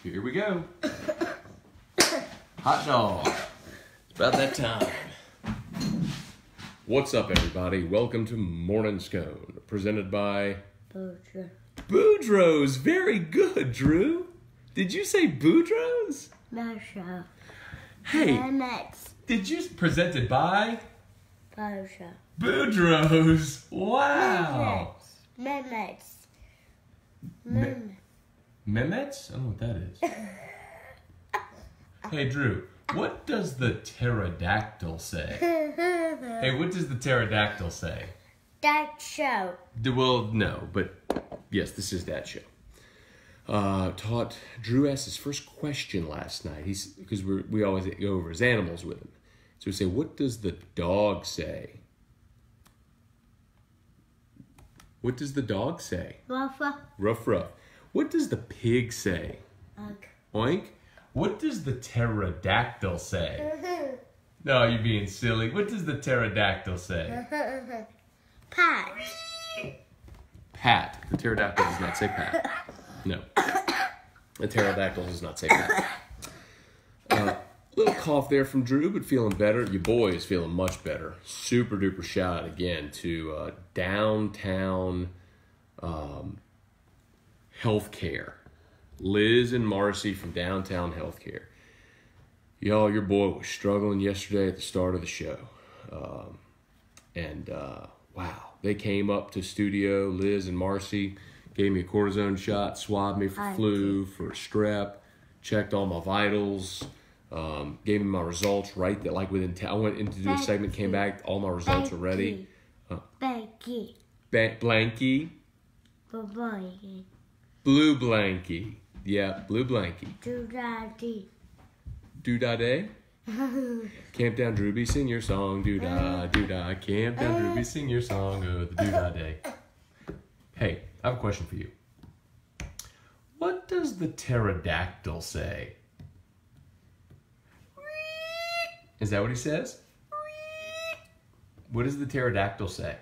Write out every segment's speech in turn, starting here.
Here we go. Hot dog. It's about that time. What's up, everybody? Welcome to Morning Scone, presented by Boudreaux's. Very good, Drew. Did you say Boudreaux's? Meyer. Hey, did you presented by Boudreaux's? Wow. Mehmet's. Mehmet's? I don't know what that is. Hey, Drew, what does the pterodactyl say? Hey, what does the pterodactyl say? That show. Well, no, but yes, this is that show. Drew asked his first question last night. Because we always go over his animals with him. So we say, what does the dog say? What does the dog say? Ruff, ruff. Ruff, ruff. What does the pig say? Oink. Oink. What does the pterodactyl say? No, you're being silly. What does the pterodactyl say? Pat. Pat. The pterodactyl does not say pat. No. The pterodactyl does not say pat. Little cough there from Drew, but feeling better. Your boy is feeling much better. Super duper shout out again to downtown healthcare. Liz and Marcy from downtown healthcare. Y'all, your boy was struggling yesterday at the start of the show. Wow, they came up to studio, Liz and Marcy, gave me a cortisone shot, swabbed me for flu, for strep, checked all my vitals, gave me my results right there, like within 10. I went in to do a segment, came back, all my results are ready. Blanky. Blanky. Blanky. Blue Blanky. Yeah, Blue Blanky. Doodaddy. Doo-da-day? Camp down, Drewby, sing your song. Doo-da, doo-da. Camp down, Drewby, sing your song. Oh, the doo-da-day. Hey, I have a question for you. What does the pterodactyl say? Is that what he says? What does the pterodactyl say?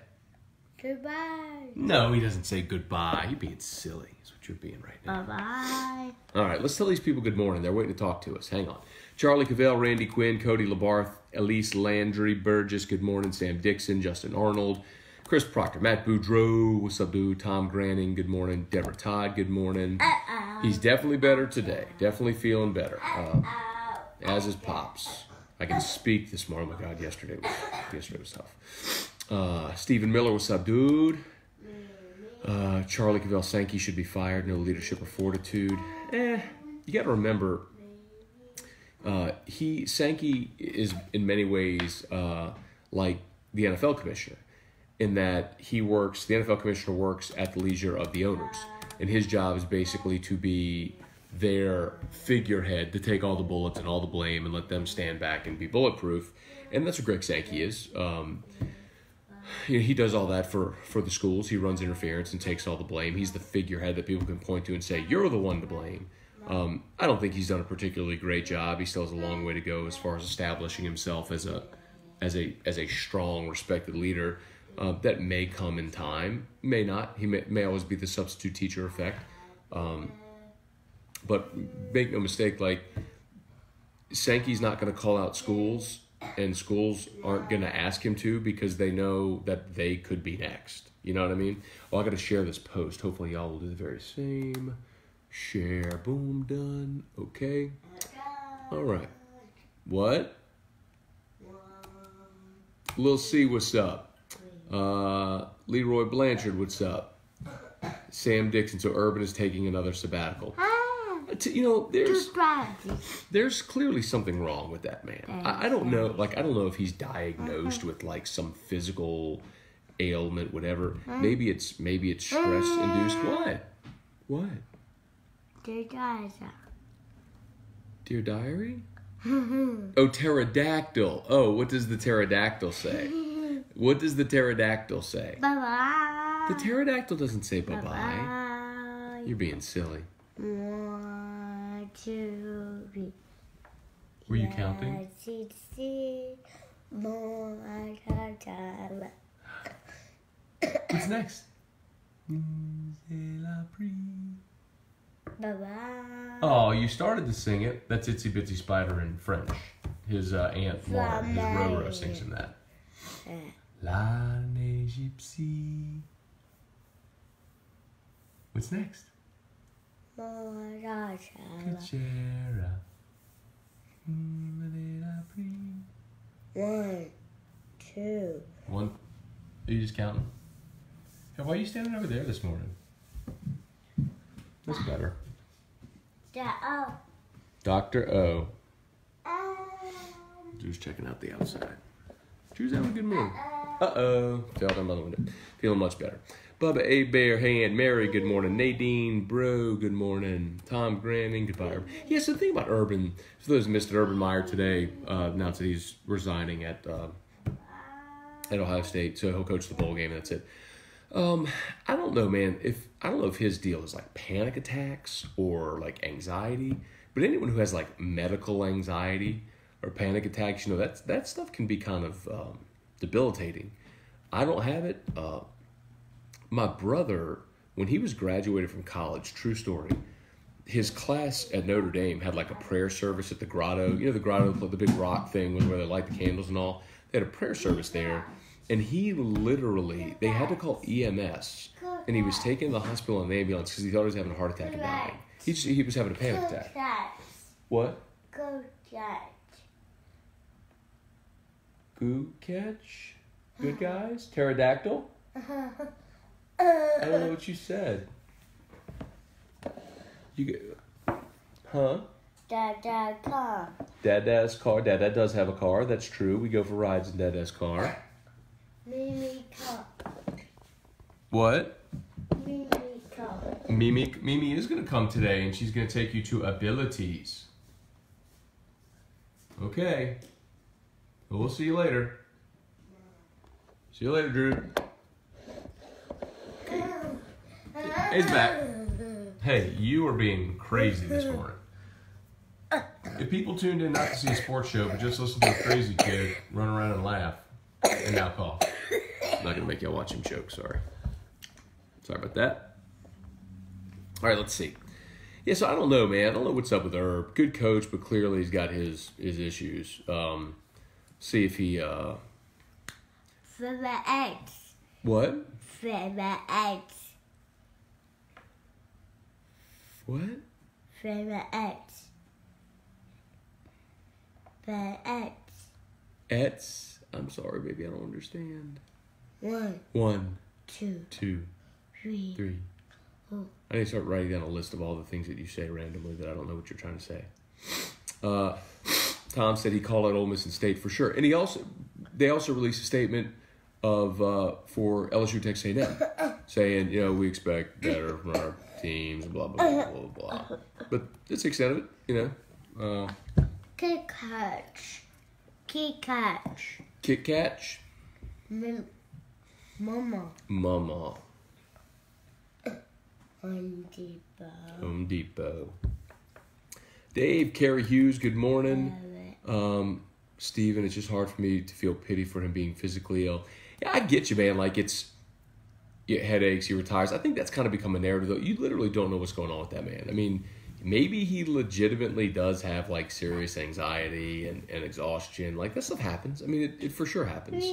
Goodbye. No, he doesn't say goodbye. You're being silly. That's what you're being right now. Bye-bye. All right, let's tell these people good morning. They're waiting to talk to us. Hang on. Charlie Cavell, Randy Quinn, Cody Labarth, Elise Landry, Burgess, good morning. Sam Dixon, Justin Arnold, Chris Proctor, Matt Boudreaux, what's up, dude? Tom Granning, good morning. Deborah Todd, good morning. He's definitely better today. Definitely feeling better. As is Pops. I can speak this morning. Oh my God, yesterday was tough. Stephen Miller, what's up, dude? Charlie Cavell, Sankey should be fired. No leadership or fortitude. You got to remember, Sankey is in many ways like the NFL commissioner, in that the NFL commissioner works at the leisure of the owners, and his job is basically to be their figurehead, to take all the bullets and all the blame and let them stand back and be bulletproof. And that's what Greg Sankey is. He does all that for the schools. He runs interference and takes all the blame. He's the figurehead that people can point to and say, you're the one to blame. I don't think he's done a particularly great job. He still has a long way to go as far as establishing himself as a strong, respected leader. That may come in time, may not. He may always be the substitute teacher effect. But make no mistake, like, Sankey's not going to call out schools, and schools aren't going to ask him to, because they know that they could be next. You know what I mean? Well, I got to share this post. Hopefully y'all will do the very same. Share. Boom. Done. Okay. All right. What? Lil C, what's up? Leroy Blanchard, what's up? Sam Dixon, so Urban is taking another sabbatical. There's clearly something wrong with that man. I don't know. I don't know if he's diagnosed with some physical ailment, whatever. Maybe it's stress induced. What? Dear Diary. Dear Diary? Oh, pterodactyl. Oh, what does the pterodactyl say? What does the pterodactyl say? Bye-bye. The pterodactyl doesn't say bye-bye. You're being silly. 1, 2, 3. Were you counting? What's next? Bye-bye. Oh, you started to sing it. That's Itsy Bitsy Spider in French. His aunt Laura, his Roro sings him that. La Gypsy. What's next? Cuchera. One, two. One. Are you just counting? Hey, why are you standing over there this morning? That's better. Dr. O. Drew's checking out the outside. Drew's having a good morning. Uh-oh. Fell down by the window. Feeling much better. Bubba A. Bear Hand. Mary, good morning. Nadine, Bro, good morning. Tom Granning, goodbye. Yeah, so the thing about Urban, for those who missed it, Urban Meyer today announced that he's resigning at Ohio State, so he'll coach the bowl game, and that's it. I don't know, man. I don't know if his deal is like panic attacks or like anxiety, but anyone who has like medical anxiety or panic attacks, you know, that stuff can be kind of debilitating. I don't have it. My brother, when he was graduated from college, true story, his class at Notre Dame had like a prayer service at the grotto. You know, the grotto, the big rock thing where they light the candles and all. They had a prayer service there. And he literally, they had to call EMS. And he was taken to the hospital in an ambulance because he thought he was having a heart attack and dying. He was having a panic attack. What? Go catch. Goo catch? Good guys? Pterodactyl? I don't know what you said. Huh? Dad, car. Dad-Dad's car. Dad does have a car. That's true. We go for rides in Dad-Dad's car. Mimi car. What? Mimi car. Mimi is going to come today, and she's going to take you to Abilities. Okay. Well, we'll see you later. See you later, Drew. He's back. Hey, you are being crazy this morning. If people tuned in not to see a sports show, but just listen to a crazy kid run around and laugh, and now cough. I'm not going to make y'all watch him choke, sorry. Sorry about that. All right, let's see. Yeah, so I don't know, man. I don't know what's up with Herb. Good coach, but clearly he's got his issues. See if he... For the eggs. What? For the eggs. What? For the eggs. For eggs. Ets? I'm sorry, baby. I don't understand. 1, 2, 2, 3. 4. I need to start writing down a list of all the things that you say randomly that I don't know what you're trying to say. Tom said he called out Ole Miss and State for sure, and they also released a statement of for LSU Texas A&M saying, you know, we expect better from our teams, blah blah blah blah blah. But that's the extent of it, you know. Kick catch. Kick catch. Kick catch. Mama. Home Depot. Dave, Carrie Hughes, good morning. Steven, it's just hard for me to feel pity for him being physically ill. Yeah, I get you, man. Like, headaches, he retires. I think that's kind of become a narrative, though. You literally don't know what's going on with that man. I mean, maybe he legitimately does have, like, serious anxiety and exhaustion. Like, that stuff happens. I mean, it for sure happens.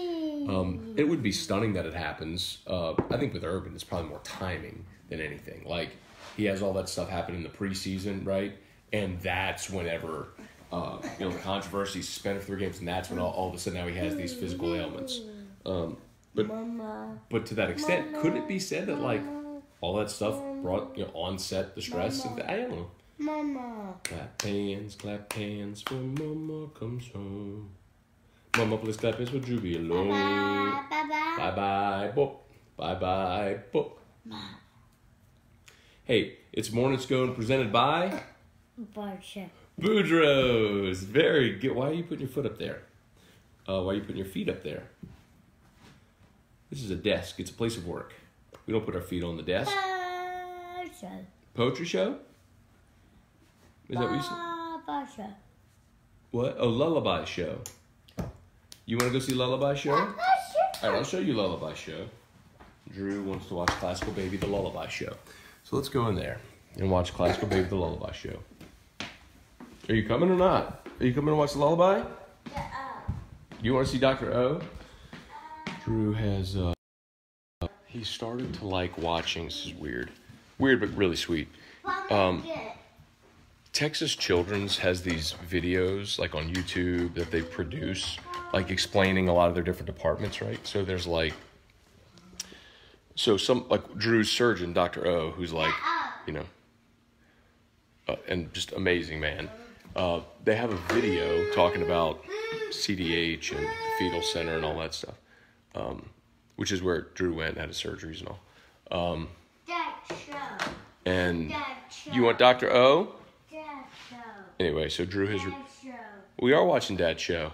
It would be stunning that it happens. I think with Urban, it's probably more timing than anything. Like, he has all that stuff happen in the preseason, right? And that's whenever, the controversy, suspended for 3 games, and that's when all of a sudden now he has these physical ailments. But to that extent, could it be said that, like, all that stuff brought, onset the stress? I don't know. Mama. Clap hands when Mama comes home. Mama, please clap hands for Drew be alone. Bye-bye, boop. Bye-bye, boop. Hey, it's Morning Scone presented by... Boudreaux's. Very good. Why are you putting your foot up there? Why are you putting your feet up there? This is a desk. It's a place of work. We don't put our feet on the desk. Poetry show? Is that what you said? What? Oh, lullaby show. You want to go see lullaby show? All right, I'll show you lullaby show. Drew wants to watch Classical Baby, the lullaby show. So let's go in there and watch Classical Baby, the lullaby show. Are you coming or not? Are you coming to watch the lullaby? Yeah. You want to see Dr. O? Drew has, he started to like watching, this is weird but really sweet. Texas Children's has these videos like on YouTube that they produce, like explaining a lot of their different departments, right? So there's like, some like Drew's surgeon, Dr. O, who's like, you know, and just amazing man. They have a video talking about CDH and the fetal center and all that stuff, which is where Drew went and had his surgeries and all. And you want Dr. O? Anyway, so Drew has... We are watching Dad's show.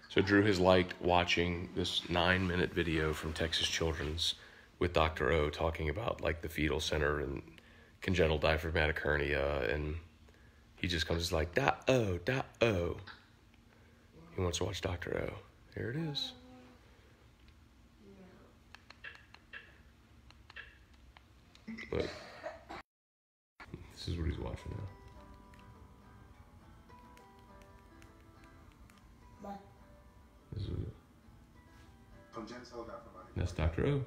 So Drew has liked watching this 9-minute video from Texas Children's with Dr. O talking about like the fetal center and congenital diaphragmatic hernia, and he just comes like, "Da-o, da-o." He wants to watch Dr. O. Here it is. Look. This is what he's watching now. This is it. That's Dr. O.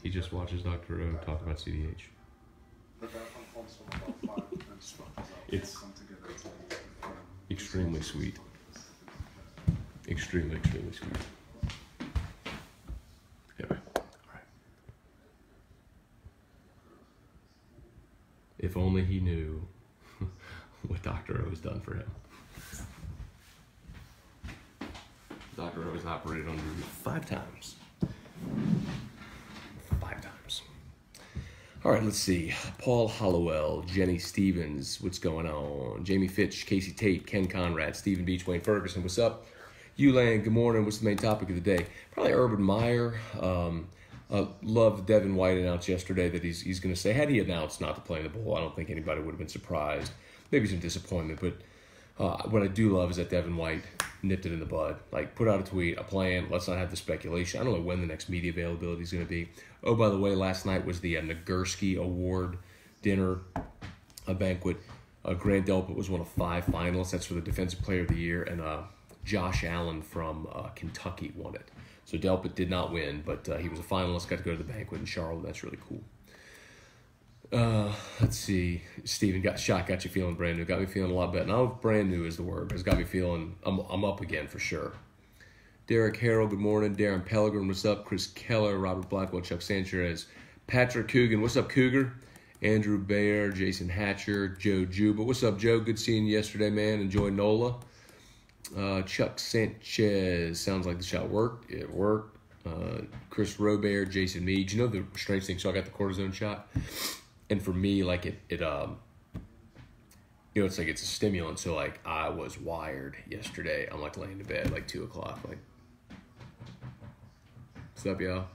He just watches Dr. O talk about CDH. It's extremely sweet. Extremely sweet. Anyway, all right. If only he knew what Dr. O has done for him. Dr. O has operated on Drew 5 times. 5 times. All right, let's see. Paul Hollowell, Jenny Stevens, what's going on? Jamie Fitch, Casey Tate, Ken Conrad, Stephen Beach, Wayne Ferguson, what's up? Ulan, good morning. What's the main topic of the day? Probably Urban Meyer. Loved Devin White announced yesterday that he's going to say, had he announced not to play in the bowl, I don't think anybody would have been surprised. Maybe some disappointment, but what I do love is that Devin White nipped it in the bud. Like, put out a tweet, a plan, let's not have the speculation. I don't know when the next media availability is going to be. Oh, by the way, last night was the Nagurski Award dinner, a banquet. Grant Delpit was one of 5 finalists. That's for the Defensive Player of the Year, and Josh Allen from Kentucky won it. So Delpit did not win, but he was a finalist, got to go to the banquet in Charlotte. That's really cool. Let's see. Steven, got you feeling brand new. Got me feeling a lot better. Now, brand new is the word, but it's got me feeling, I'm up again for sure. Derek Harrell, good morning. Darren Pellegrin, what's up? Chris Keller, Robert Blackwell, Chuck Sanchez, Patrick Coogan, what's up, Cougar? Andrew Bayer, Jason Hatcher, Joe Juba. What's up, Joe? Good seeing you yesterday, man. Enjoy NOLA. Chuck Sanchez, sounds like the shot worked. It worked. Chris Robert, Jason Mead. You know the strange thing? So I got the cortisone shot. And for me, like it you know, it's like it's a stimulant. So like I was wired yesterday. I'm like laying to bed like 2 o'clock. Like, what's up, y'all?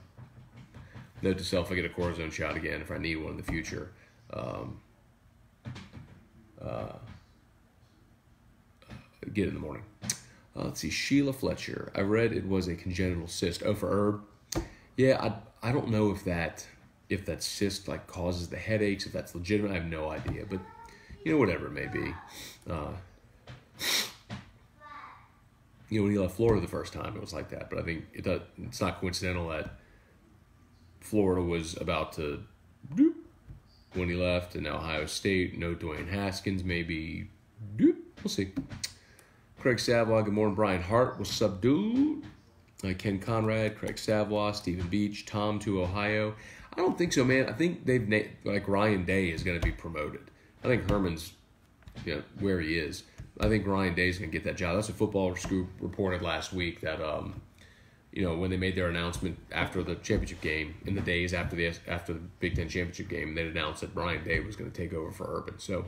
Note to self: I get a cortisone shot again if I need one in the future. Get it in the morning. Let's see. Sheila Fletcher. I read it was a congenital cyst. Oh, for Herb. Yeah, I don't know if that cyst like causes the headaches, if that's legitimate. I have no idea, but you know, whatever it may be. You know, when he left Florida the first time, it was like that. But I think it's not coincidental that Florida was about to doop when he left, and now Ohio State. No Dwayne Haskins, maybe doop. We'll see. Craig Savoy, good morning. Brian Hart, what's up, dude? Ken Conrad, Craig Savoy, Stephen Beach, Tom to Ohio. I don't think so, man. I think like Ryan Day is going to be promoted. I think Herman's, you know, where he is. I think Ryan Day is going to get that job. That's what Football Scoop reported last week that, you know, when they made their announcement after the championship game, in the days after the Big Ten championship game, they announced that Ryan Day was going to take over for Urban. So,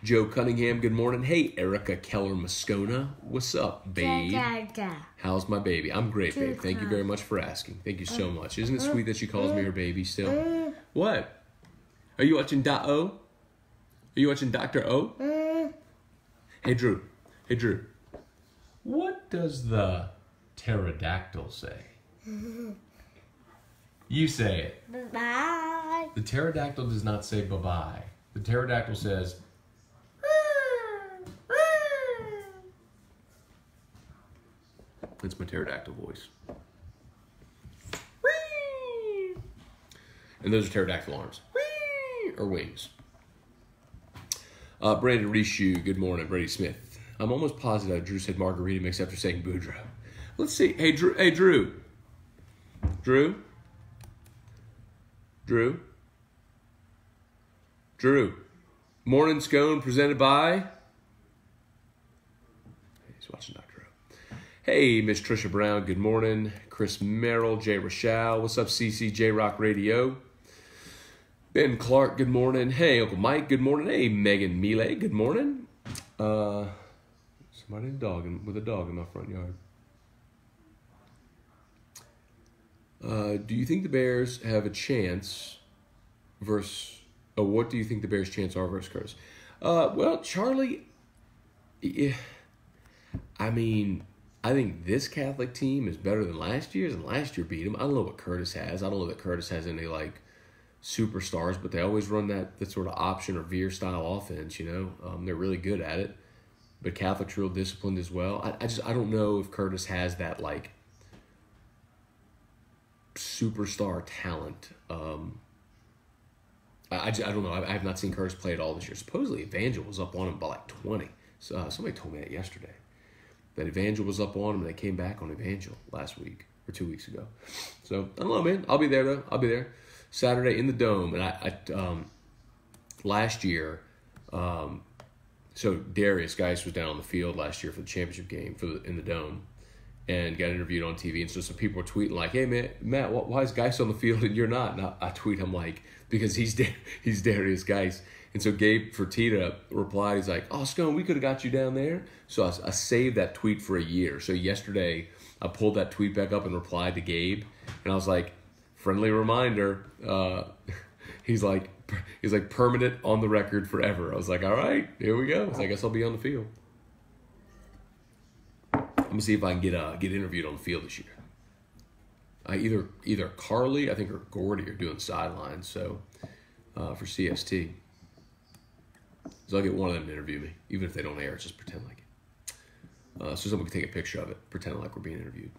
Joe Cunningham, good morning. Hey, Erica Keller Moscona, what's up, babe? How's my baby? I'm great, babe. Thank you very much for asking. Thank you so much. Isn't it sweet that she calls me her baby still? What? Are you watching Da-O? Are you watching Dr. O? Hey, Drew. What does the pterodactyl say? You say it. Bye. The pterodactyl does not say bye-bye. The pterodactyl says, That's my pterodactyl voice. And those are pterodactyl arms. Or wings. Brandon Rishu, good morning. Brady Smith. I'm almost positive Drew said margarita mix after saying Boudreaux. Let's see. Hey, Drew. Hey, Drew. Drew? Drew? Drew. Morning Scone presented by... He's watching Dr. O. Hey, Miss Trisha Brown, good morning. Chris Merrill, Jay Rochelle. What's up, CCJ Rock Radio? Ben Clark, good morning. Hey, Uncle Mike, good morning. Hey, Megan Miele, good morning. Somebody with a dog in my front yard. Do you think the Bears have a chance versus... what do you think the Bears' chance are versus Curtis? Well, Charlie, yeah, I mean, I think this Catholic team is better than last year's, and last year beat them. I don't know what Curtis has. I don't know that Curtis has any, like, superstars, but they always run that sort of option or veer style offense, you know. They're really good at it. But Catholic's real disciplined as well. I don't know if Curtis has that, like, superstar talent. I don't know. I have not seen Curtis play at all this year. Supposedly Evangel was up on him by like 20. So, somebody told me that yesterday. That Evangel was up on him and they came back on Evangel last week or 2 weeks ago. So, I don't know, man. I'll be there, though. I'll be there. Saturday in the Dome. And I last year, so Darius Geis was down on the field last year for the championship game in the Dome. And got interviewed on TV, and so some people were tweeting like, "Hey, man, Matt, why is Geis on the field and you're not?" And I tweet him like, "Because he's Darius Geis." And so Gabe Fertitta replied, he's like, "Oh, Scone, we could have got you down there." So I saved that tweet for a year. So yesterday I pulled that tweet back up and replied to Gabe, and I was like, "Friendly reminder." He's like permanent on the record forever. I was like, "All right, here we go." So I guess I'll be on the field. I'm gonna see if I can get interviewed on the field this year. Either Carly, I think, or Gordy are doing sidelines. So for CST, so I'll get one of them to interview me, even if they don't air. Just pretend like it. So someone can take a picture of it, pretend like we're being interviewed.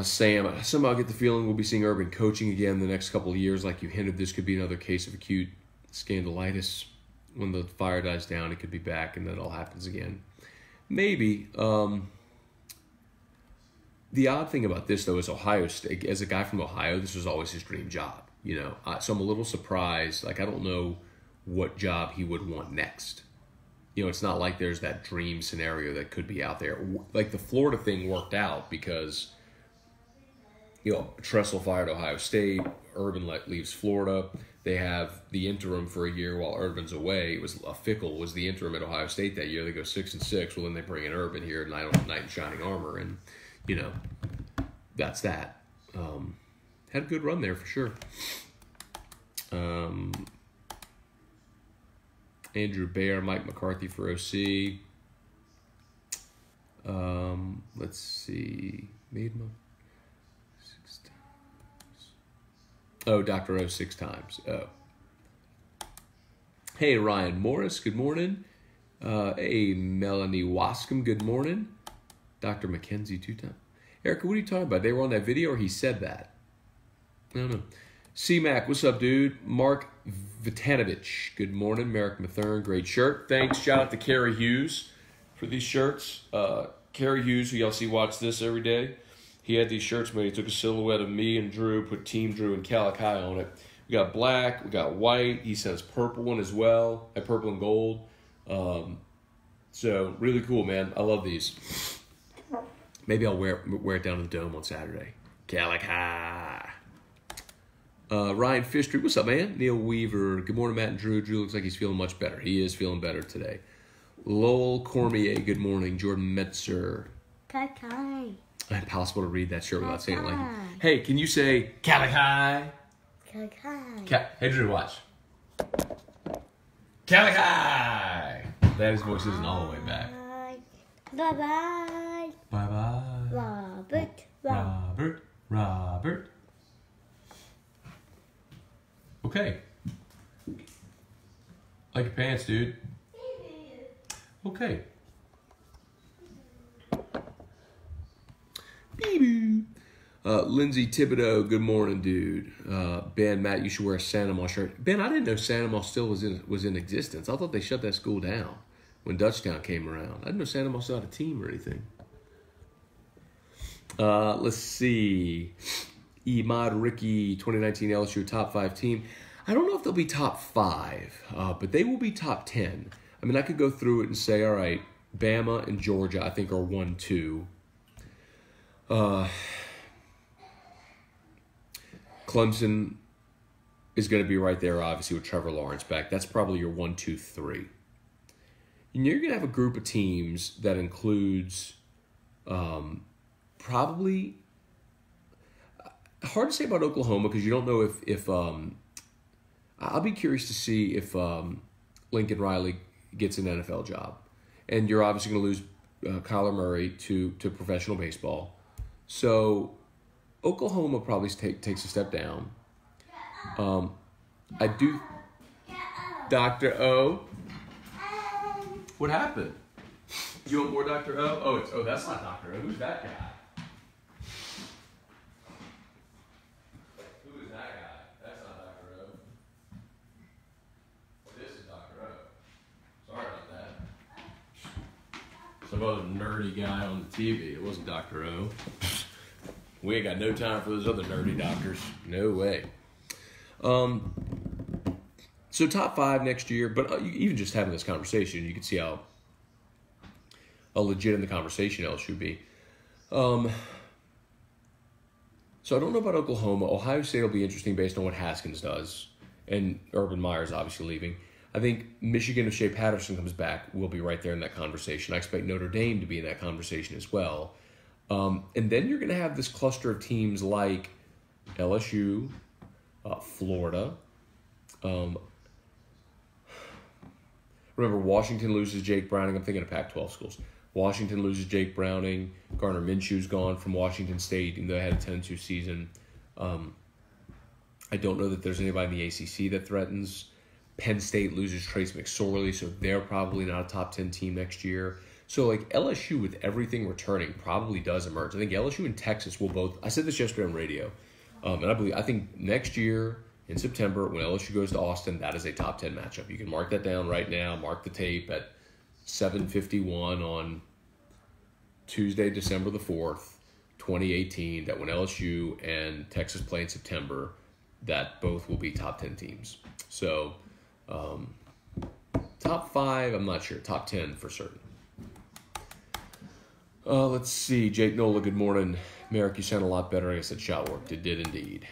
Sam, somehow I get the feeling we'll be seeing Urban coaching again the next couple of years. Like you hinted, this could be another case of acute scandalitis. When the fire dies down, it could be back, and then it all happens again. Maybe. The odd thing about this, though, is Ohio State. As a guy from Ohio, this was always his dream job. You know, so I'm a little surprised. Like, I don't know what job he would want next. You know, it's not like there's that dream scenario that could be out there. Like the Florida thing worked out because, you know, Tressel fired Ohio State. Urban leaves Florida. They have the interim for a year while Urban's away. It was Fickle was the interim at Ohio State that year. They go 6-6. Well, then they bring in Urban here, knight in shining armor, and you know, that's that. Had a good run there for sure. Andrew Baer, Mike McCarthy for OC. Let's see. Meadman. 6 times. Oh, Dr. O 6 times. Oh. Hey, Ryan Morris, good morning. Hey, Melanie Wascom, good morning. Dr. McKenzie 2 times. Erica, what are you talking about? They were on that video or he said that? I don't know. C-Mac, what's up, dude? Mark Vitanovich, good morning. Merrick Mathern, great shirt. Thanks. Shout out to Kerry Hughes for these shirts. Kerry Hughes, who y'all see watch this every day, he had these shirts made. He took a silhouette of me and Drew, put Team Drew and Calikai on it. We got black, we got white. He says purple one as well, purple and gold. So really cool, man. I love these. Maybe I'll wear it down to the Dome on Saturday. Calikai. Ryan Fistry, what's up, man? Neil Weaver, good morning, Matt and Drew. Drew looks like he's feeling much better. He is feeling better today. Lowell Cormier, good morning. Jordan Metzer. Calikai. Impossible to read that shirt without saying it like it. Hey, can you say Calikai? Calikai. Hey, Drew, watch. Calikai. That his voice isn't all the way back. Bye-bye. Bye-bye. Robert. Okay. Like your pants, dude. Okay. Lindsay Thibodeau, good morning, dude. Ben, Matt, you should wear a Santa Maus shirt. Ben, I didn't know Santa Maus still was in existence. I thought they shut that school down when Dutchtown came around. I didn't know Santa Maus still had a team or anything. Let's see. Emad Ricky, 2019 LSU top 5 team. I don't know if they'll be top 5, but they will be top 10. I mean, I could go through it and say, all right, Bama and Georgia, I think, are 1, 2. Clemson is going to be right there, obviously, with Trevor Lawrence back. That's probably your 1, 2, 3. And you're going to have a group of teams that includes probably hard to say about Oklahoma because you don't know if I'll be curious to see if Lincoln Riley gets an NFL job. And you're obviously going to lose Kyler Murray to professional baseball. So Oklahoma probably takes a step down. I do. Dr. O. What happened? You want more Dr. O? Oh, that's not Dr. O. Who's that guy? Who is that guy? That's not Dr. O. This is Dr. O. Sorry about that. Some other nerdy guy on the TV. It wasn't Dr. O. We ain't got no time for those other nerdy doctors. No way. So top 5 next year, but even just having this conversation, you can see how legit in the conversation LSU be. So I don't know about Oklahoma. Ohio State will be interesting based on what Haskins does, and Urban Meyer's obviously leaving. I think Michigan, if Shea Patterson comes back, will be right there in that conversation. I expect Notre Dame to be in that conversation as well. And then you're going to have this cluster of teams like LSU, Florida. Remember, Washington loses Jake Browning. I'm thinking of Pac-12 schools. Washington loses Jake Browning. Gardner Minshew's gone from Washington State, even though they had a 10-2 season. I don't know that there's anybody in the ACC that threatens. Penn State loses Trace McSorley, so they're probably not a top 10 team next year. So, like, LSU with everything returning probably does emerge. I think LSU and Texas will both. I said this yesterday on radio, and I think next year in September when LSU goes to Austin, that is a top 10 matchup. You can mark that down right now. Mark the tape at 7:51 on Tuesday, December the 4th, 2018. That when LSU and Texas play in September, that both will be top 10 teams. So, top 5, I'm not sure. Top 10 for certain. Let's see. Jake Nola, good morning. Merrick, you sound a lot better. I guess that shot worked. It did indeed.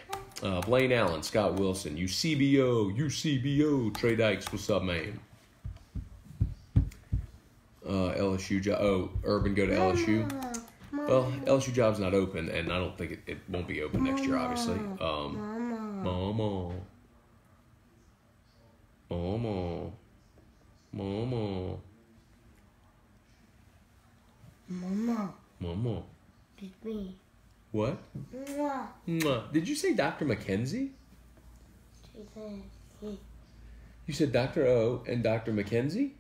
Blaine Allen, Scott Wilson, UCBO, Trey Dykes, what's up, man? LSU, Urban go to LSU. Well, LSU job's not open, and I don't think it won't be open next year, obviously. Mama. It's me. What? Mwah. Did you say Dr. McKenzie? She said he. You said Dr. O and Dr. McKenzie?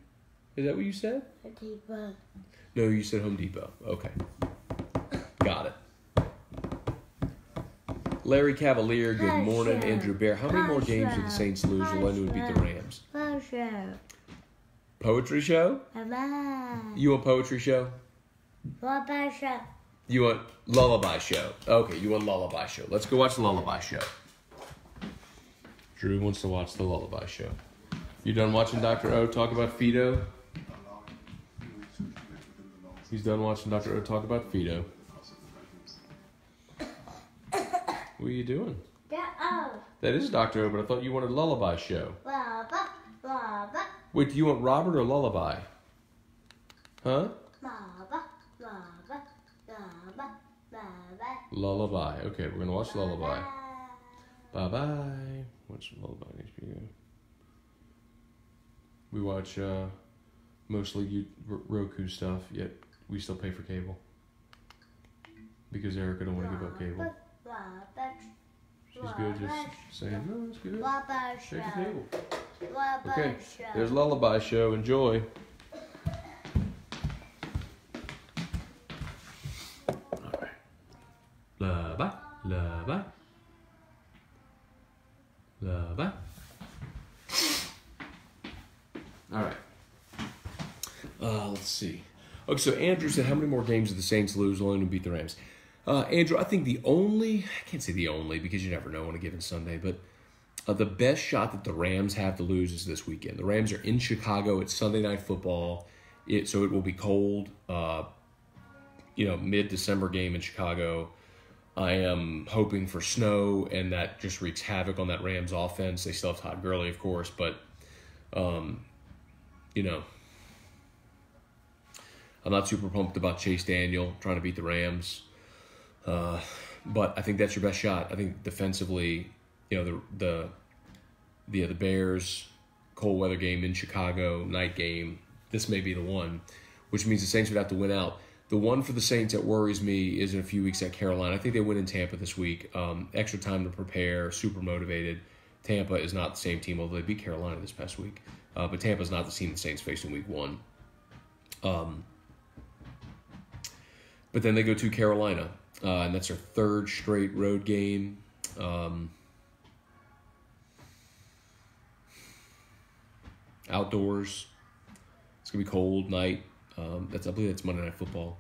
Is that what you said? Depot. No, you said Home Depot. Okay. Got it. Larry Cavalier, good morning. Andrew Bear, how many more games did the Saints lose or when would beat the Rams? Poetry show? You want poetry show? You want lullaby show? Okay, you want lullaby show. Let's go watch the lullaby show. Drew wants to watch the lullaby show. You done watching Dr. O talk about Fido? He's done watching Dr. O talk about Fido. What are you doing? That is Dr. O, but I thought you wanted lullaby show. Wait, do you want Robert or lullaby? Huh? Lullaby. Okay, we're gonna watch lullaby. Bye-bye. Watch lullaby on HBO. We watch mostly Roku stuff, yet we still pay for cable. Because Erica don't want to give up cable. She's good just saying, no, it's good. Pay for cable. Okay, there's lullaby show. Enjoy. All right. Bye. All right. Let's see. Okay, so Andrew said, how many more games did the Saints lose alone to beat the Rams? Andrew, I think I can't say the only because you never know on a given Sunday, but the best shot that the Rams have to lose is this weekend. The Rams are in Chicago. It's Sunday Night Football, so it will be cold. Mid-December game in Chicago. I am hoping for snow, and that just wreaks havoc on that Rams offense. They still have Todd Gurley, of course, but I'm not super pumped about Chase Daniel trying to beat the Rams. But I think that's your best shot. I think defensively, the Bears, cold weather game in Chicago, night game, this may be the one, which means the Saints would have to win out. The one for the Saints that worries me is in a few weeks at Carolina. I think they win in Tampa this week. Extra time to prepare, super motivated. Tampa is not the same team, although they beat Carolina this past week. But Tampa is not the team the Saints faced in week one. But then they go to Carolina, and that's their third straight road game. Outdoors. It's going to be cold night. I believe that's Monday Night Football.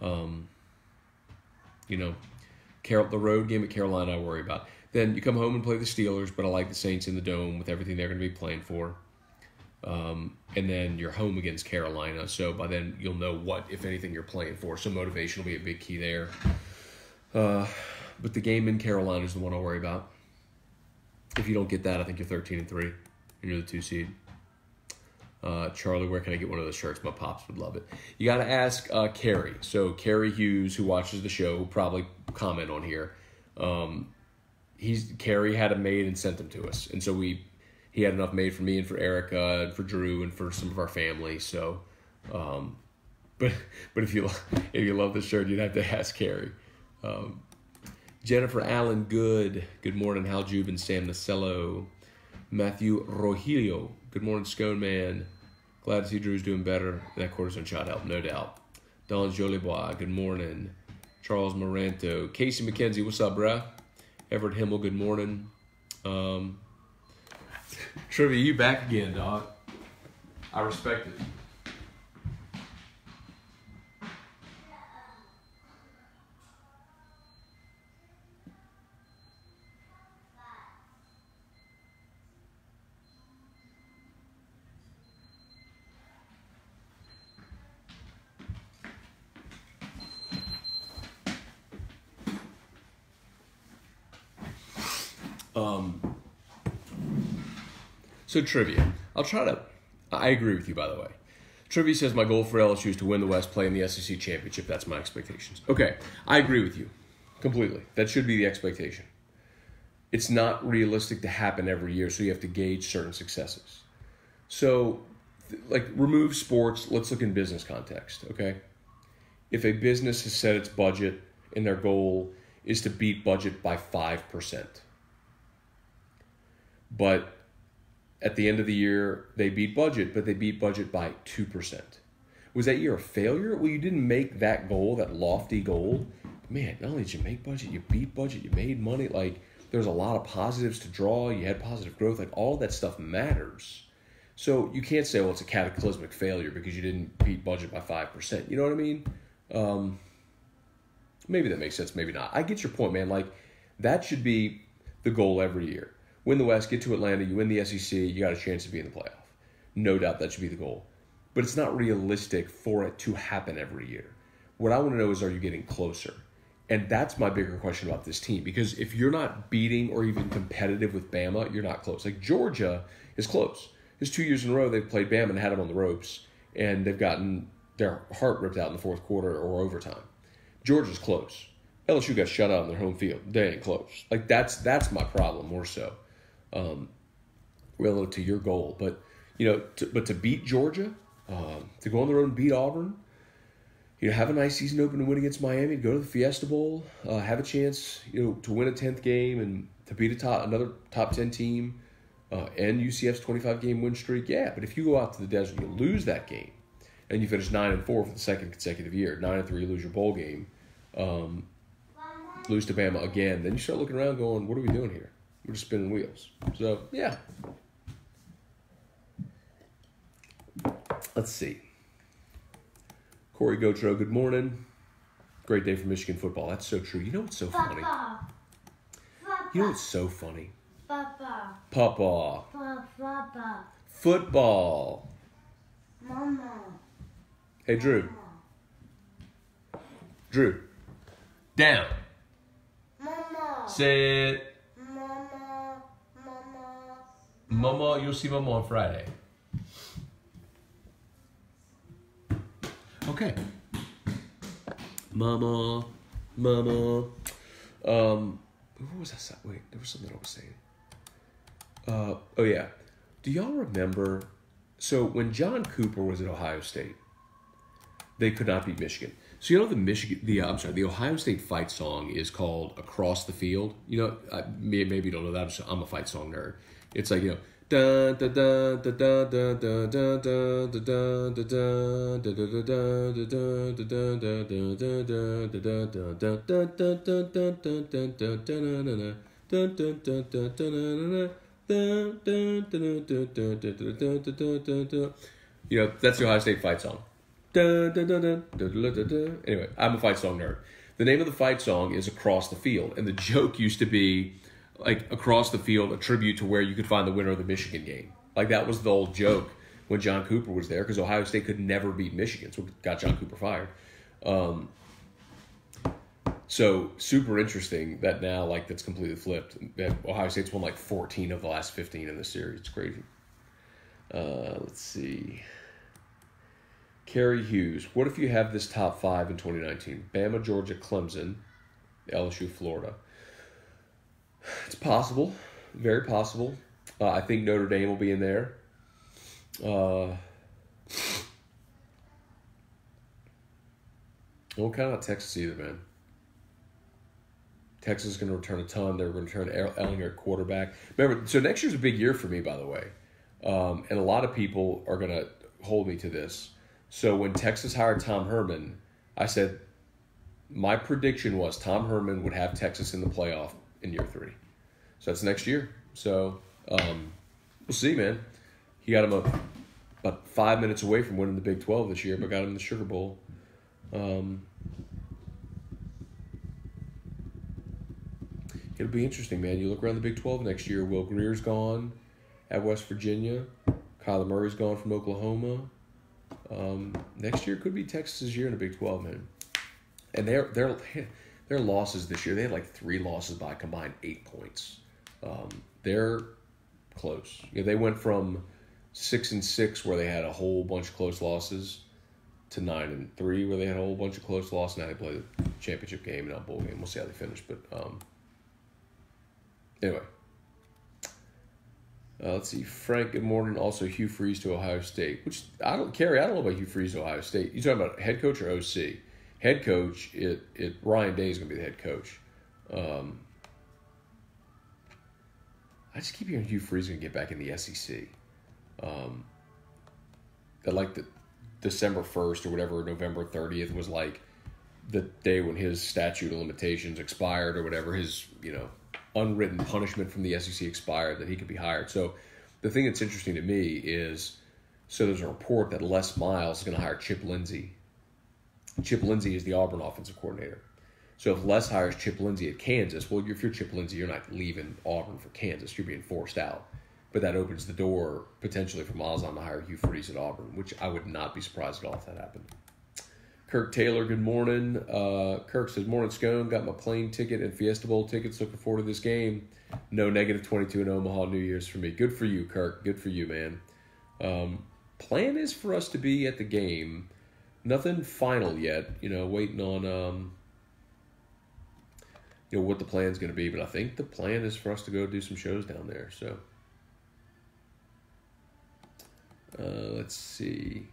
The road game at Carolina I worry about. Then you come home and play the Steelers, but I like the Saints in the Dome with everything they're going to be playing for. And then you're home against Carolina, so by then you'll know what, if anything, you're playing for. So motivation will be a big key there. But the game in Carolina is the one I'll worry about. If you don't get that, I think you're 13-3, and you're the 2 seed. Charlie, where can I get one of those shirts? My pops would love it. You got to ask Carrie. So Carrie Hughes, who watches the show, will probably comment on here. Carrie had them made and sent them to us, and so he had enough made for me and for Erica and for Drew and for some of our family. So, but if you love this shirt, you'd have to ask Carrie. Jennifer Allen, good morning. Hal Jubin, Sam Nacello, Matthew Rogelio. Good morning, Scone Man. Glad to see Drew's doing better. That cortisone shot helped, no doubt. Don Jolibois, good morning. Charles Moranto. Casey McKenzie, what's up, bruh? Everett Himmel, good morning. Trivia, you back again, dog. I respect it. So trivia. I agree with you, by the way. Trivia says my goal for LSU is to win the West, play in the SEC championship. That's my expectations. Okay, I agree with you completely. That should be the expectation. It's not realistic to happen every year, so you have to gauge certain successes. So, remove sports. Let's look in business context, okay? If a business has set its budget and their goal is to beat budget by 5%, but at the end of the year, they beat budget, but they beat budget by 2%. Was that year a failure? Well, you didn't make that goal, that lofty goal. Man, not only did you make budget, you beat budget, you made money. There's a lot of positives to draw. You had positive growth. All that stuff matters. So you can't say, well, it's a cataclysmic failure because you didn't beat budget by 5%. You know what I mean? Maybe that makes sense, maybe not. I get your point, man. That should be the goal every year. Win the West, get to Atlanta, you win the SEC, you got a chance to be in the playoff. No doubt that should be the goal. But it's not realistic for it to happen every year. What I want to know is, are you getting closer? And that's my bigger question about this team. Because if you're not beating or even competitive with Bama, you're not close. Georgia is close. There's 2 years in a row they've played Bama and had them on the ropes, and they've gotten their heart ripped out in the fourth quarter or overtime. Georgia's close. LSU got shut out on their home field. They ain't close. That's my problem more so. Relative to your goal, but to beat Georgia, to go on the road and beat Auburn, have a nice season opener win against Miami, go to the Fiesta Bowl, have a chance, to win a 10th game and to beat another top 10 team, and UCF's 25-game win streak. Yeah, but if you go out to the desert, you lose that game, and you finish 9-4 for the second consecutive year. 9-3, you lose your bowl game, lose to Bama again. Then you start looking around, going, "What are we doing here? We're just spinning wheels." So, yeah. Let's see. Corey Gotro, good morning. Great day for Michigan football. That's so true. You know what's so funny? You know what's so funny? Papa. Papa. Papa. Football. Mama. Hey, Drew. Drew. Down. Mama. Sit. Mama. Mama. Mama, you'll see Mama on Friday. Okay. Mama. What was that? Wait, there was something I was saying. Oh yeah. Do y'all remember? So when John Cooper was at Ohio State, they could not beat Michigan. So you know the Ohio State fight song is called "Across the Field." You know, maybe you don't know that. I'm a fight song nerd. It's like, you know. Da da da da da da da da da da da da you know, that's the Ohio State fight song. Anyway, I'm a fight song nerd. The name of the fight song is "Across the Field," and the joke used to be, like, across the field, a tribute to where you could find the winner of the Michigan game. Like, that was the old joke when John Cooper was there, because Ohio State could never beat Michigan, so it got John Cooper fired. So super interesting that now, like, that's completely flipped. That Ohio State's won like 14 of the last 15 in the series. It's crazy. Let's see. Kerry Hughes. What if you have this top 5 in 2019? Bama, Georgia, Clemson, LSU, Florida. It's possible. Very possible. I think Notre Dame will be in there. I won't count out Texas either, man. Texas is going to return a ton. They're going to return Ellinger at quarterback. Remember, so next year's a big year for me, by the way. And a lot of people are going to hold me to this. So when Texas hired Tom Herman, I said my prediction was Tom Herman would have Texas in the playoff in year 3. So that's next year. So we'll see, man. He got him about 5 minutes away from winning the Big 12 this year, but got him in the Sugar Bowl. It'll be interesting, man. You look around the Big 12 next year. Will Greer's gone at West Virginia. Kyler Murray's gone from Oklahoma. Next year could be Texas's year in the Big 12, man. And their losses this year, they had like 3 losses by combined 8 points. They're close. You know, they went from 6-6 where they had a whole bunch of close losses to 9-3 where they had a whole bunch of close losses. Now they play the championship game and not bowl game. We'll see how they finish. But anyway, let's see. Frank, good morning. Also, Hugh Freeze to Ohio State. Which I don't know about Hugh Freeze to Ohio State. You talking about head coach or OC? Head coach. Ryan Day is going to be the head coach. I just keep hearing Hugh Freeze is going to get back in the SEC. That like the December 1st or whatever, November 30th was like the day when his statute of limitations expired or whatever, his, you know, unwritten punishment from the SEC expired, that he could be hired. So the thing that's interesting to me is, so there's a report that Les Miles is going to hire Chip Lindsey. Chip Lindsey is the Auburn offensive coordinator. So if Les hires Chip Lindsey at Kansas, well, if you're Chip Lindsey, you're not leaving Auburn for Kansas. You're being forced out. But that opens the door potentially for Malzahn to hire Hugh Freeze at Auburn, which I would not be surprised at all if that happened. Kirk Taylor, good morning. Kirk says, morning, Scone. Got my plane ticket and Fiesta Bowl tickets. Looking forward to this game. No -22 in Omaha New Year's for me. Good for you, Kirk. Good for you, man. Plan is for us to be at the game. Nothing final yet. You know, waiting on you know, what the plan's going to be. But I think the plan is for us to go do some shows down there. So let's see.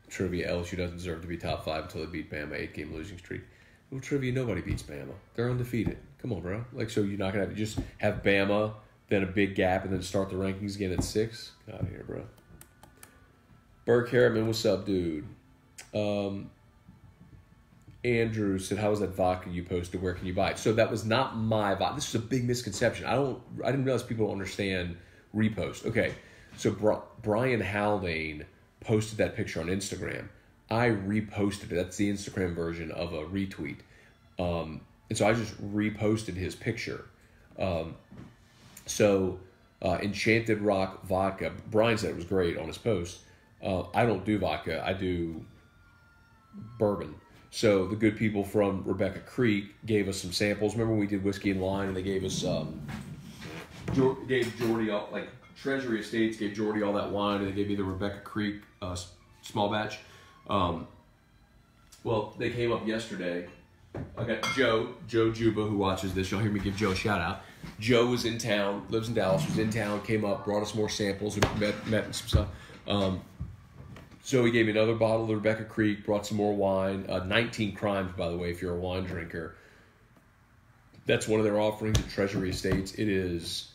Trivia, LSU doesn't deserve to be top 5 until they beat Bama, 8-game losing streak. Well, trivia, nobody beats Bama. They're undefeated. Come on, bro. Like, so you're not going to just have Bama, then a big gap, and then start the rankings again at 6? Get out of here, bro. Burke Harriman, what's up, dude? Andrew said, how was that vodka you posted? Where can you buy it? So that was not my vodka. This is a big misconception. I didn't realize people don't understand repost. Okay, so Brian Haldane posted that picture on Instagram, I reposted it. That's the Instagram version of a retweet. And so I just reposted his picture. Enchanted Rock Vodka. Brian said it was great on his post. I don't do vodka. I do bourbon. So the good people from Rebecca Creek gave us some samples. Remember when we did whiskey and wine, and they gave us gave Jordy all, like Treasury Estates gave Jordy all that wine, and they gave me the Rebecca Creek small batch. Well, they came up yesterday. I got Joe Juba, who watches this. You'll hear me give Joe a shout out. Joe was in town, lives in Dallas, was in town, came up, brought us more samples, and met some stuff. So he gave me another bottle of the Rebecca Creek, brought some more wine. 19 Crimes, by the way, if you're a wine drinker. That's one of their offerings at Treasury Estates. It is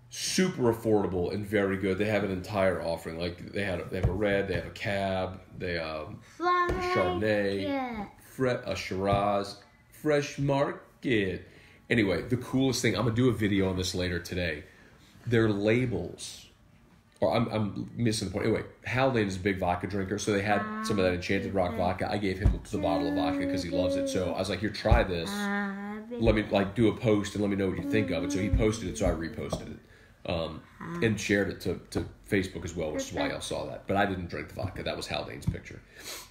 super affordable and very good. They have an entire offering. Like they have a red, they have a cab, they have a Chardonnay, a Shiraz, Fresh Market. Anyway, the coolest thing, I'm going to do a video on this later today. Their labels, or I'm missing the point. Anyway, Haldane is a big vodka drinker, so they had some of that Enchanted Rock vodka. I gave him the bottle of vodka because he loves it. So I was like, here, try this. Let me do a post and let me know what you think of it. So he posted it, so I reposted it. And shared it to Facebook as well, which is why y'all saw that. But I didn't drink the vodka. That was Haldane's picture.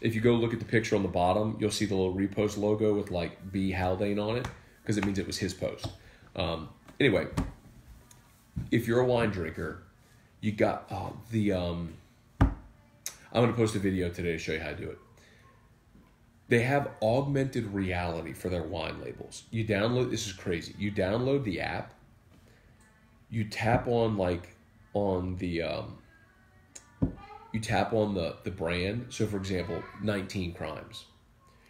If you go look at the picture on the bottom, you'll see the little repost logo with like B. Haldane on it, because it means it was his post. Anyway, if you're a wine drinker, you got I'm going to post a video today to show you how to do it. They have augmented reality for their wine labels. You download, this is crazy. You download the app, you tap on the brand. So for example, 19 Crimes.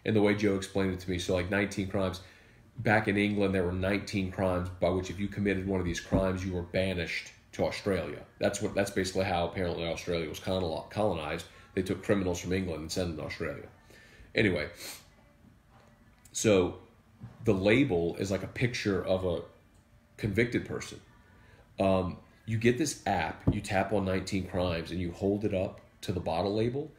And the way Joe explained it to me, so like 19 Crimes, back in England, there were 19 crimes by which if you committed one of these crimes, you were banished to Australia. That's basically how apparently Australia was colonized. They took criminals from England and sent them to Australia. Anyway, so the label is like a picture of a convicted person. You get this app, you tap on 19 Crimes, and you hold it up to the bottle label,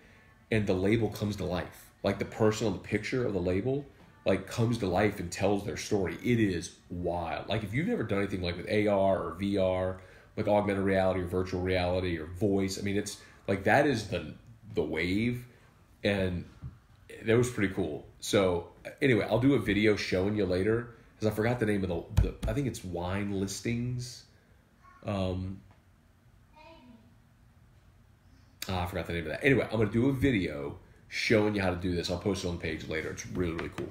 and the label comes to life. Like the person on the picture of the label like comes to life and tells their story. It is wild. Like if you've never done anything like with AR or VR, like augmented reality or virtual reality or voice, I mean, it's like that is the wave, and that was pretty cool. So anyway, I'll do a video showing you later, because I forgot the name of the I think it's Wine Listings. I forgot the name of that. Anyway, I'm going to do a video showing you how to do this. I'll post it on the page later. It's really, really cool.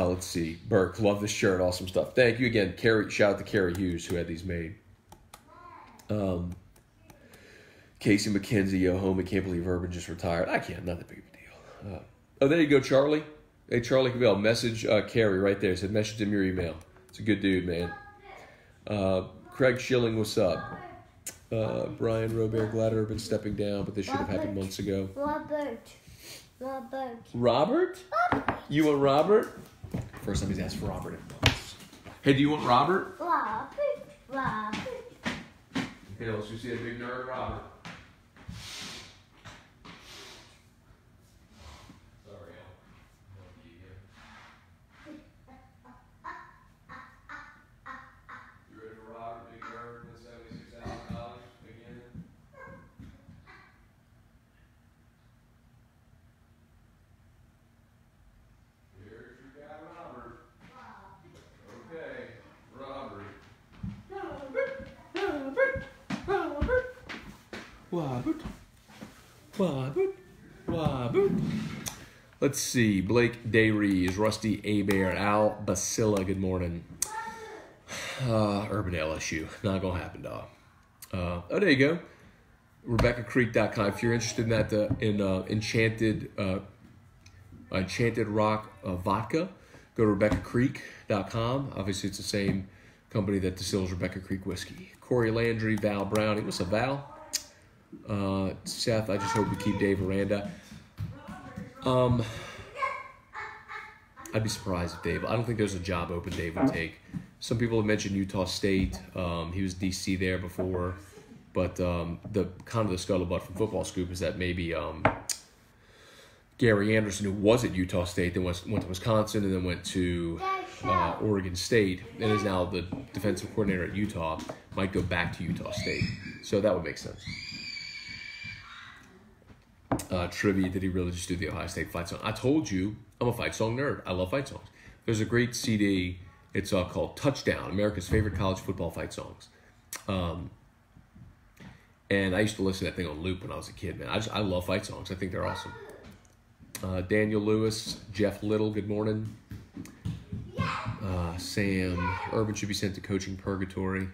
Let's see. Burke, love this shirt. Awesome stuff. Thank you again. Carrie, shout out to Carrie Hughes, who had these made. Casey McKenzie, yo, home, I can't believe Urban just retired. I can't. Not that big of a deal. Oh, there you go, Charlie. Hey, Charlie Cavell, message Carrie right there. Said message him your email. It's a good dude, man. Craig Schilling, what's up? Brian Robert, glad Urban stepping down, but this should have happened months ago. Robert? You want Robert? First time he's asked for Robert in months. Hey, do you want Robert? Robert. Hey, let's go see that big nerd, Robert. Sorry, Al. You ready for Robert, big nerd, and $76,000 again? Here's your guy, Robert. Okay, Robert. Robert. Let's see. Blake Dayrees, Rusty Abear, Al Basilla, good morning. Urban LSU. Not going to happen, dog. Oh, there you go. RebeccaCreek.com. If you're interested in that, Enchanted Rock vodka, go to RebeccaCreek.com. Obviously, it's the same company that distills Rebecca Creek whiskey. Corey Landry, Val Browning. What's up, Val? Seth, I just hope we keep Dave Aranda. I'd be surprised if Dave, I don't think there's a job open Dave would take. Some people have mentioned Utah State. He was DC there before. But the kind of the scuttlebutt from Football Scoop is that maybe Gary Anderson, who was at Utah State, then went to Wisconsin, and then went to Oregon State, and is now the defensive coordinator at Utah, might go back to Utah State. So that would make sense. Trivia, did he really just do the Ohio State fight song? I told you, I'm a fight song nerd. I love fight songs. There's a great CD. It's called Touchdown, America's Favorite College Football Fight Songs. And I used to listen to that thing on loop when I was a kid, man. I love fight songs. I think they're awesome. Daniel Lewis, Jeff Little, good morning. Sam, Urban should be sent to coaching purgatory.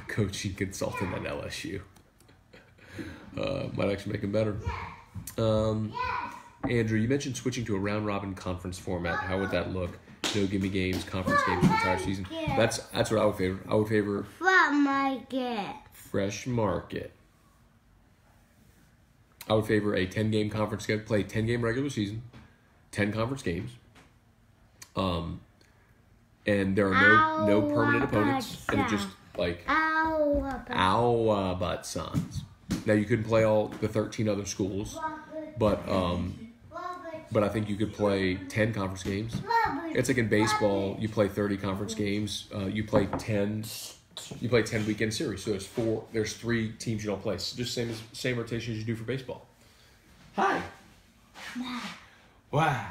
Coaching consultant at LSU. Might actually make him better. Andrew, you mentioned switching to a round-robin conference format. How would that look? No gimme games, conference games the entire season. That's what I would favor. I would favor Fresh Market. I would favor a 10-game conference schedule, play 10-game regular season, 10 conference games. And there are no permanent opponents, and it's just like our butt sons. Now you couldn't play all the 13 other schools, but I think you could play 10 conference games. It's like in baseball, you play 30 conference games. You play 10 weekend series. So there's 3 teams you don't play. So just same rotation as you do for baseball. Hi. Wow.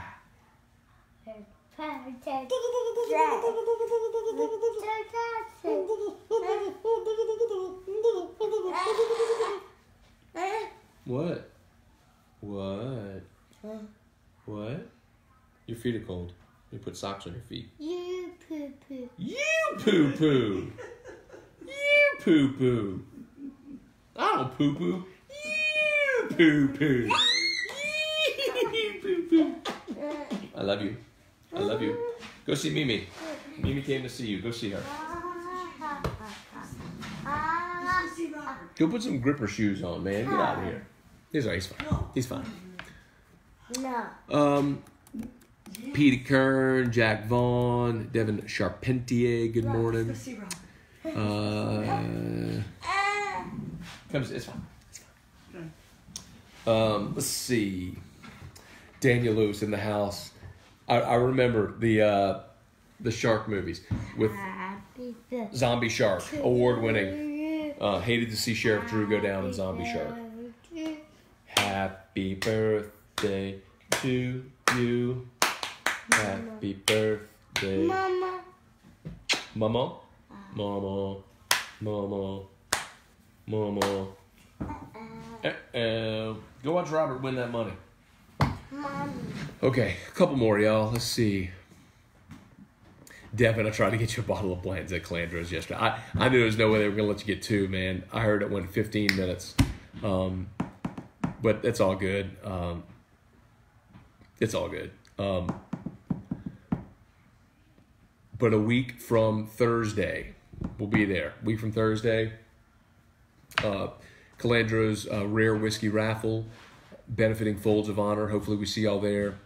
What? What? Your feet are cold. You put socks on your feet. You poo poo. You poo poo. You poo poo. I don't poo poo. You poo poo. You poo poo. I love you. I love you. Go see Mimi. Mimi came to see you. Go see her. Go put some gripper shoes on, man. Get out of here. He's all right. He's fine. He's fine. No. Petey Kern, Jack Vaughn, Devin Charpentier. Good morning. It's fine. It's fine. Let's see. Daniel Lewis in the house. I remember the shark movies with Zombie Shark, award-winning. Hated to see Sheriff Drew go down in Zombie Shark. Happy birthday to you. Happy birthday. Mama. Mama? Mama. Mama. Mama. Go watch Robert win that money. Mommy. Okay, a couple more, y'all. Let's see. Devin, I tried to get you a bottle of Blands at Calandro's yesterday. I knew there was no way they were going to let you get 2, man. I heard it went 15 minutes. But it's all good. It's all good. But a week from Thursday, we'll be there. A week from Thursday, Calandro's Rare Whiskey Raffle, benefiting Folds of Honor. Hopefully we see y'all there.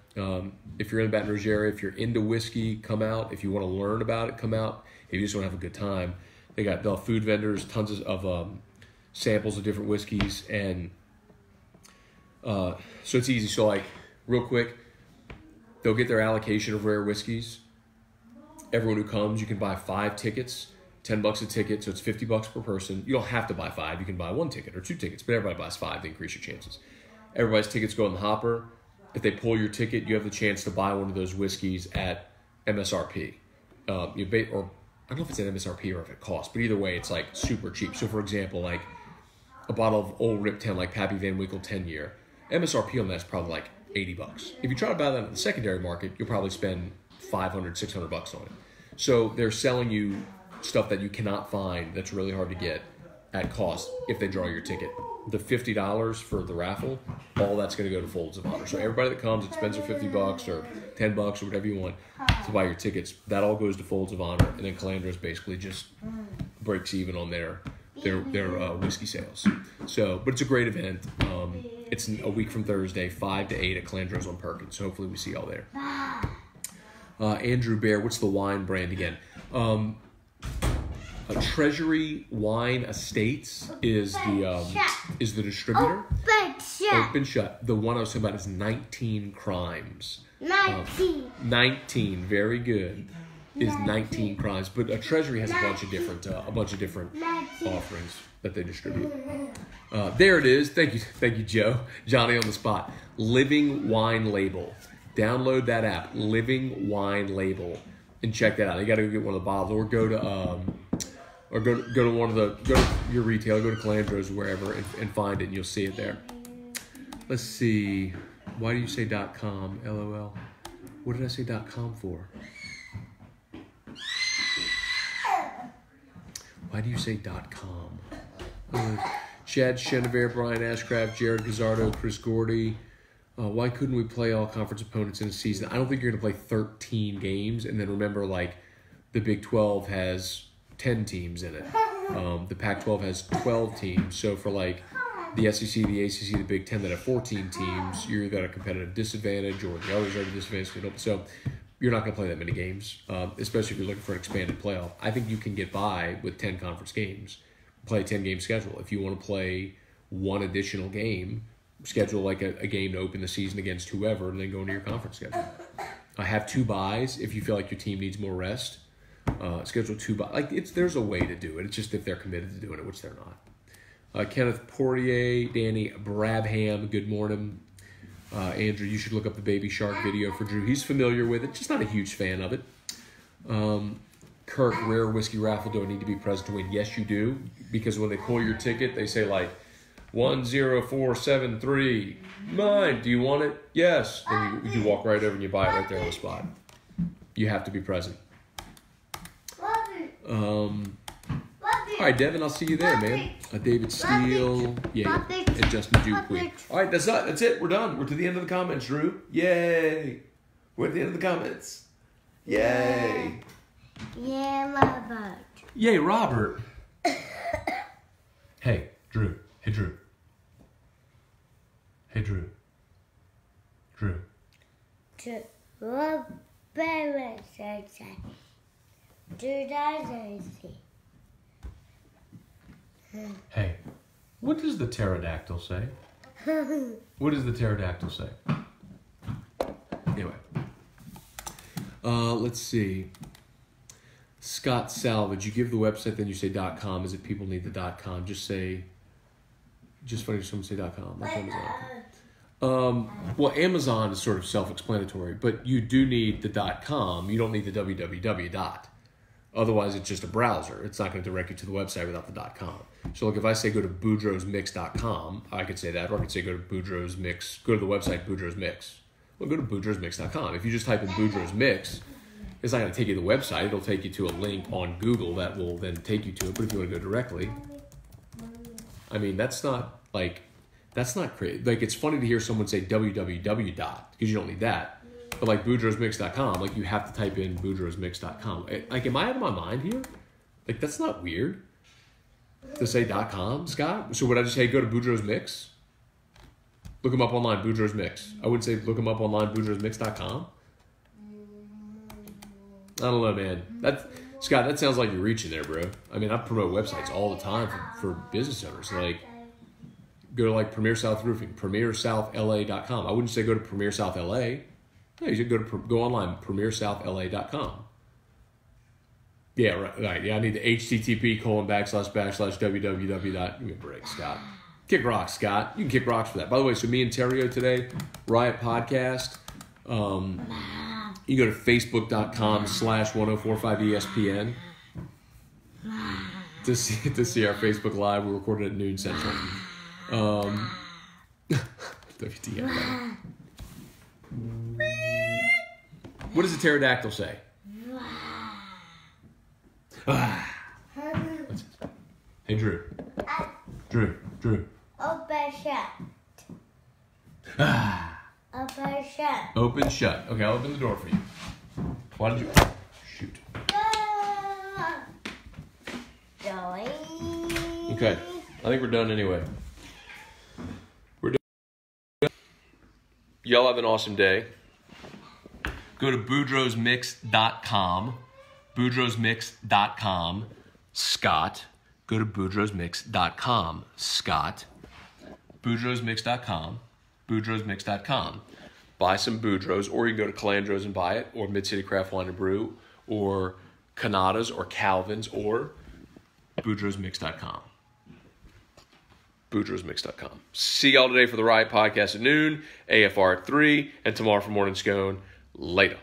If you're in the Baton Rouge area, if you're into whiskey, come out. If you want to learn about it, come out. If you just want to have a good time, they'll have food vendors, tons of samples of different whiskeys, and so it's easy. So like, real quick, they'll get their allocation of rare whiskeys. Everyone who comes, you can buy 5 tickets, $10 a ticket, so it's $50 per person. You don't have to buy 5. You can buy 1 ticket or 2 tickets, but everybody buys 5 to increase your chances. Everybody's tickets go in the hopper. If they pull your ticket, you have the chance to buy one of those whiskeys at MSRP. Or I don't know if it's at MSRP or if it costs, but either way, it's like super cheap. So for example, like a bottle of Old Rip 10, like Pappy Van Winkle 10-year, MSRP on that's probably like $80. If you try to buy that in the secondary market, you'll probably spend $500, $600 on it. So they're selling you stuff that you cannot find that's really hard to get at cost if they draw your ticket. The $50 for the raffle, all that's going to go to Folds of Honor. So everybody that comes, it spends their $50 or $10 or whatever you want to buy your tickets. That all goes to Folds of Honor, and then Calandro's basically just breaks even on their whiskey sales. So, but it's a great event. It's a week from Thursday, 5 to 8 at Calandro's on Perkins. So hopefully we see y'all there. Andrew Bear, what's the wine brand again? Treasury Wine Estates is the distributor. Open shut. The one I was talking about is 19 Crimes. 19, very good. Is 19 Crimes, but Treasury has a bunch of different offerings that they distribute. There it is. Thank you, Joe. Johnny on the spot. Living Wine Label. Download that app, Living Wine Label, and check that out. You got to go get one of the bottles, or go to your retailer, go to Calandro's, wherever, and find it, and you'll see it there. Let's see. Why do you say .com? LOL. What did I say .com for? Why do you say .com? Chad Chenevert, Brian Ashcraft, Jared Gazzardo, Chris Gordy. Why couldn't we play all conference opponents in a season? I don't think you're going to play 13 games. And then remember, like, the Big 12 has 10 teams in it. The Pac-12 has 12 teams. So for, like, the SEC, the ACC, the Big 10 that have 14 teams, you're either at a competitive disadvantage or the others are at a disadvantage. So you're not going to play that many games, especially if you're looking for an expanded playoff. I think you can get by with 10 conference games, play a 10-game schedule. If you want to play one additional game, schedule like a game to open the season against whoever, and then go into your conference schedule. Have 2 buys if you feel like your team needs more rest. Schedule 2 buys. Like, there's a way to do it. It's just if they're committed to doing it, which they're not. Kenneth Poirier, Danny Brabham, good morning. Andrew, you should look up the Baby Shark video for Drew. He's familiar with it, just not a huge fan of it. Kirk, rare whiskey raffle, do I need to be present to win? Yes, you do, because when they pull your ticket, they say, like, 10473, mine. Do you want it? Yes. Then you walk right over and you buy it right there on the spot. You have to be present. All right, Devin, I'll see you there, man. David Steele, yeah, and Justin Dupuy. All right, that's it. We're done. We're to the end of the comments, Drew. Yay. We're at the end of the comments. Yay. Yeah, Robert. Yay, Robert. Hey, Drew. Hey, Drew. Hey, Drew. Drew. Hey, what does the pterodactyl say? What does the pterodactyl say? Anyway. Let's see. Scott Salvage, you give the website, then you say .com. Is it people need the .com? Just funny if someone say .com. Like Amazon. Well, Amazon is sort of self-explanatory, but you do need the .com. You don't need the www. Otherwise, it's just a browser. It's not going to direct you to the website without the .com. So, look, if I say go to boudreausmix.com, I could say that, or I could say go to Boudreau's Mix, go to the website Boudreau's Mix. Well, go to boudreausmix.com. If you just type in Boudreau's Mix, it's not going to take you to the website. It'll take you to a link on Google that will then take you to it. But if you want to go directly, I mean, that's not crazy. Like, it's funny to hear someone say www. Because you don't need that. But like boudreausmix.com, like, you have to type in boudreausmix.com. Like, am I out of my mind here? Like, that's not weird to say .com, Scott. So would I just say go to Boudreau's Mix? Look them up online, Boudreau's Mix. I wouldn't say look them up online, boudreausmix.com. I don't know, man. Scott, that sounds like you're reaching there, bro. I mean, I promote websites all the time for business owners. Like, go to like Premier South Roofing, premiersouthlA.com. I wouldn't say go to Premier South LA. Yeah, you should go online, premiersouthlA.com. Yeah, right. Yeah, I need the http://www. Give me a break, Scott. Kick rocks, Scott. You can kick rocks for that. By the way, so me and Terrio today, Riot Podcast. You go to facebook.com/1045ESPN to see our Facebook Live. We recorded at noon Central. WTF. What does the pterodactyl say? What's it? Hey, Drew. Drew. Open shut. Open shut. Open shut. Okay, I'll open the door for you. Why did you... Shoot. Okay, I think we're done anyway. We're done. Y'all have an awesome day. Go to boudreausmix.com. boudreausmix.com. Scott, go to boudreausmix.com. Scott, boudreausmix.com, boudreausmix.com. Buy some Boudreaux, or you can go to Calandro's and buy it, or Mid-City Craft Wine and Brew, or Canada's, or Calvin's, or boudreausmix.com. boudreausmix.com. See y'all today for the Riot Podcast at noon, AFR at 3, and tomorrow for Morning Scone. Later.